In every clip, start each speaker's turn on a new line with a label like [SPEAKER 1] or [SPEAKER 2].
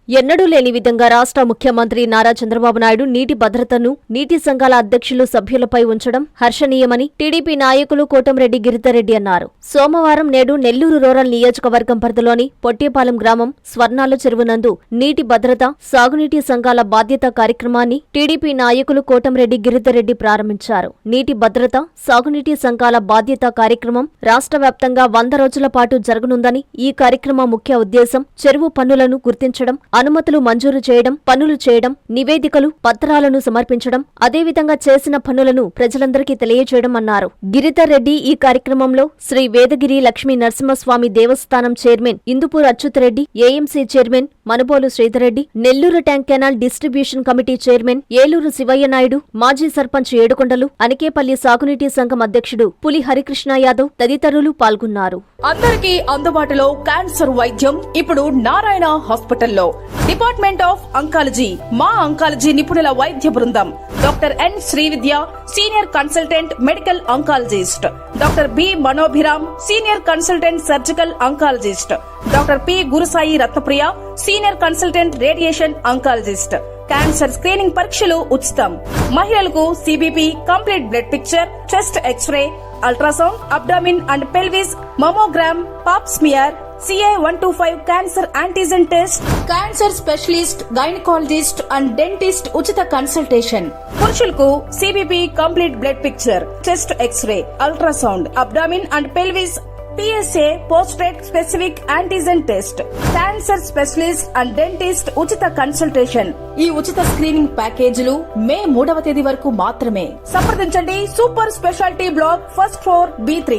[SPEAKER 1] ఎన్నడూ లేని విధంగా రాష్ట్ర ముఖ్యమంత్రి నారా చంద్రబాబు నాయుడు నీటి భద్రతను నీటి సంఘాల అధ్యక్షులు సభ్యులపై ఉంచడం హర్షణీయమని టీడీపీ నాయకులు కోటంరెడ్డి గిరిధర్రెడ్డి అన్నారు. సోమవారం నేడు నెల్లూరు రూరల్ నియోజకవర్గం పరిధిలోని పొట్టేపాలెం గ్రామం స్వర్ణాల చెరువునందు నీటి భద్రత సాగునీటి సంఘాల బాధ్యత కార్యక్రమాన్ని టీడీపీ నాయకులు కోటంరెడ్డి గిరిధర్రెడ్డి ప్రారంభించారు. నీటి భద్రత సాగునీటి సంఘాల బాధ్యత కార్యక్రమం రాష్ట్ర వ్యాప్తంగా 100 రోజుల పాటు జరగనుందని, ఈ కార్యక్రమం ముఖ్య ఉద్దేశం చెరువు పన్నులను గుర్తించడం, అనుమతులు మంజూరు చేయడం, పనులు చేయడం, నివేదికలు, పత్రాలను సమర్పించడం, అదేవిధంగా చేసిన పనులను ప్రజలందరికీ తెలియజేయడం అన్నారు. గిరిధర్ రెడ్డి ఈ కార్యక్రమంలో Shri Vedagiri Lakshmi Narasimhaswamy Devasthanam chairman Indupur Achyutha Reddy, AMC chairman Manubolu Sridhar Reddy, Nellore tank canal distribution committee chairman Eluru Sivaiah Naidu, మాజీ సర్పంచ్ ఏడుకొండలు, అనికేపల్లి సాగునీటి సంఘం అధ్యక్షుడు పులి హరికృష్ణ యాదవ్ తదితరులు పాల్గొన్నారు.
[SPEAKER 2] అందరికీ అందుబాటులో క్యాన్సర్ వైద్యం ఇప్పుడు నారాయణ హాస్పిటల్లో. డిపార్ట్మెంట్ ఆఫ్ అంకాలజీ, మా అంకాలజీ నిపుణుల వైద్య బృందం. Doctor N Srividya, senior consultant medical oncologist. Doctor B Manobhiram, senior consultant surgical oncologist. Doctor P Gurusai Ratnapriya, senior consultant radiation oncologist. Cancer screening పరీక్షలు ఉచితం. మహిళలకు CBP, complete blood picture, chest x-ray, ultrasound, abdomen and pelvis, mammogram, pap smear, CA-125 cancer antigen test, cancer specialist, gynaecologist and dentist ఉచిత consultation. పురుషులకు CBP, complete blood picture, chest x-ray, ultrasound, abdomen and pelvis, PSA పోస్ట్రేట్ specific antigen test, cancer specialist and dentist ఉచిత consultation. ఈ ఉచిత screening ప్యాకేజీలు మే 3వ తేదీ వరకు మాత్రమే. సంప్రదించండి super speciality block, first floor, B3.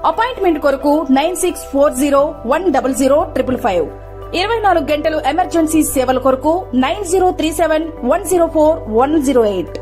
[SPEAKER 2] Appointment కొరకు 9640100555. 24 గంటలు ఎమర్జెన్సీ సేవల కొరకు 9037104108.